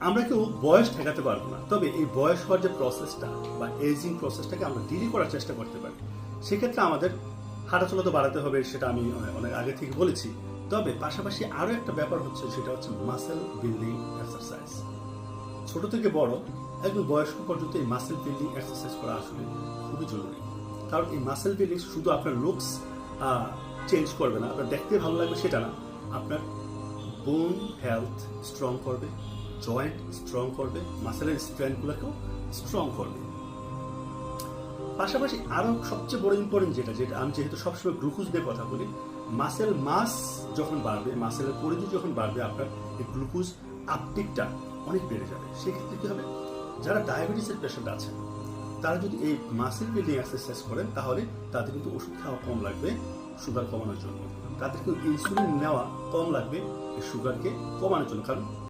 আমরা কেউ বয়স ঠেকাতে পারবো না, তবে এই বয়স হওয়ার যে প্রসেসটা বা এজিং প্রসেসটাকে আমরা ডিলে করার চেষ্টা করতে পারি। সেক্ষেত্রে আমাদের হাঁটাচলা তো বাড়াতে হবে, সেটা আমি অনেক আগে থেকে বলেছি। তবে পাশাপাশি আরো একটা ব্যাপার হচ্ছে, সেটা হচ্ছে মাসেল বিল্ডিং এক্সারসাইজ। ছোট থেকে বড় একদম বয়স্ক পর্যন্ত এই মাসেল বিল্ডিং এক্সারসাইজ করা আসলে খুবই জরুরি। কারণ এই মাসেল বিল্ডিং শুধু আপনার লুকস চেঞ্জ করবে না, আপনার দেখতে ভালো লাগবে সেটা না, আপনার বোন হেলথ স্ট্রং করবে, জয়েন্ট স্ট্রং করবে, মাসেলের স্ট্রেংথগুলোকেও স্ট্রং করবে। পাশাপাশি আরো সবচেয়ে বড় ইম্পর্টেন্ট যেটা আমি যেহেতু সবসময় গ্লুকোজ দিয়ে কথা বলি, মাসেল মাস যখন বাড়বে, মাসেলের পরিধি যখন বাড়বে, আপনার এই গ্লুকোজ আপটেকটা অনেক বেড়ে যাবে। সেক্ষেত্রে কি হবে, যারা ডায়াবেটিসের পেশেন্ট আছেন তারা যদি এই মাসেল বিল্ডিং এক্সারসাইজ করেন, তাহলে তাদের কিন্তু ওষুধ খাওয়া কম লাগবে সুগার কমানোর জন্য, তাদের কিন্তু ইনসুলিন নেওয়া কম লাগবে এই সুগারকে কমানোর জন্য। কারণ